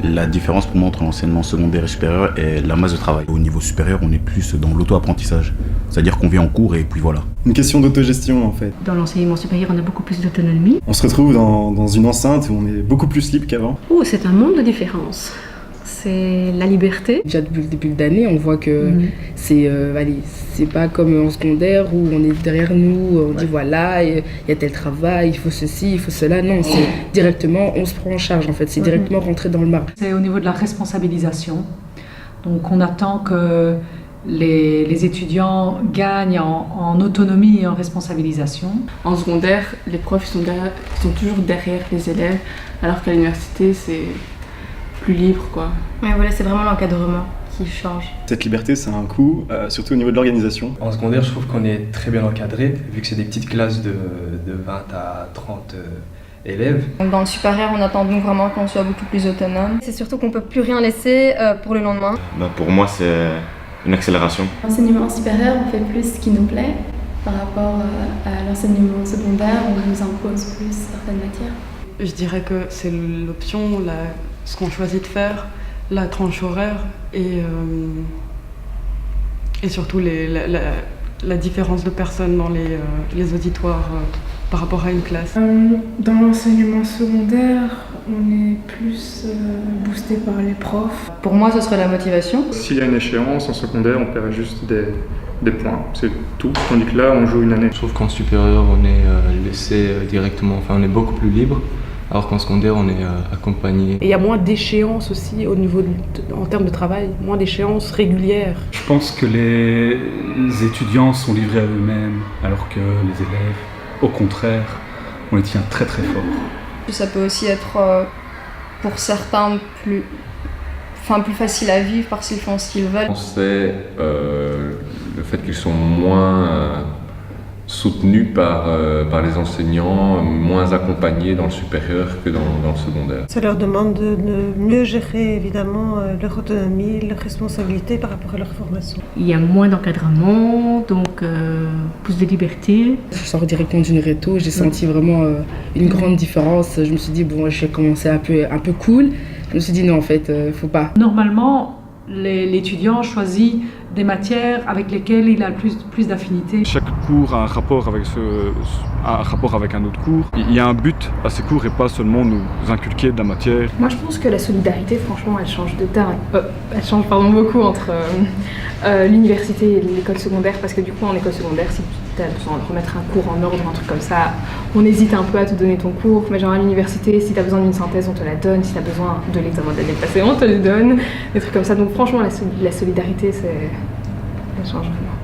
La différence pour moi entre l'enseignement secondaire et supérieur est la masse de travail. Au niveau supérieur, on est plus dans l'auto-apprentissage. C'est-à-dire qu'on vient en cours et puis voilà. Une question d'autogestion en fait. Dans l'enseignement supérieur, on a beaucoup plus d'autonomie. On se retrouve dans une enceinte où on est beaucoup plus libre qu'avant. Oh, c'est un monde de différence. C'est la liberté. Déjà depuis le début de l'année, on voit que c'est pas comme en secondaire où on est derrière nous, on dit voilà, il y a tel travail, il faut ceci, il faut cela. Non, c'est directement, on se prend en charge en fait, c'est directement rentrer dans le marbre. C'est au niveau de la responsabilisation. Donc on attend que les étudiants gagnent en autonomie et en responsabilisation. En secondaire, les profs sont toujours derrière les élèves, alors qu'à l'université, c'est plus libre, quoi. Ouais, voilà, c'est vraiment l'encadrement qui change. Cette liberté, c'est un coût, surtout au niveau de l'organisation. En secondaire, je trouve qu'on est très bien encadré, vu que c'est des petites classes de 20 à 30 élèves. Dans le supérieur, on attend de nous vraiment qu'on soit beaucoup plus autonome. C'est surtout qu'on ne peut plus rien laisser pour le lendemain. Pour moi, c'est une accélération. L'enseignement supérieur, on fait plus ce qui nous plaît par rapport à l'enseignement secondaire, où on nous impose plus certaines matières. Je dirais que c'est l'option, ce qu'on choisit de faire, la tranche horaire et surtout la différence de personnes dans les auditoires par rapport à une classe. Dans l'enseignement secondaire, on est plus boosté par les profs. Pour moi, ce serait la motivation. S'il y a une échéance en secondaire, on paierait juste des points, c'est tout. Tandis que là, on joue une année. Je trouve qu'en supérieur, on est laissé directement, on est beaucoup plus libre. Alors qu'en secondaire, on est accompagné. Et il y a moins d'échéances aussi en termes de travail, moins d'échéances régulières. Je pense que les étudiants sont livrés à eux-mêmes, alors que les élèves, au contraire, on les tient très très fort. Ça peut aussi être, pour certains, plus facile à vivre parce qu'ils font ce qu'ils veulent. C'est le fait qu'ils sont moins soutenus par les enseignants, moins accompagnés dans le supérieur que dans le secondaire. Ça leur demande de mieux gérer évidemment leur autonomie, leur responsabilité par rapport à leur formation. Il y a moins d'encadrement, donc plus de liberté. Je sors directement d'une réto, j'ai senti vraiment une grande différence. Je me suis dit, bon, j'ai commencé un peu cool. Je me suis dit, non, en fait, faut pas. Normalement, l'étudiant choisit des matières avec lesquelles il a le plus d'affinité. Chaque cours a un rapport avec un autre cours. Il y a un but à ces cours et pas seulement nous inculquer de la matière. Moi, je pense que la solidarité, franchement, elle change beaucoup entre l'université et l'école secondaire, parce que du coup, en école secondaire, si tu as besoin de remettre un cours en ordre, un truc comme ça, on hésite un peu à te donner ton cours. Mais genre à l'université, si tu as besoin d'une synthèse, on te la donne. Si tu as besoin de l'examen de l'année passée, on te le donne. Des trucs comme ça. Donc franchement, la solidarité, elle change vraiment.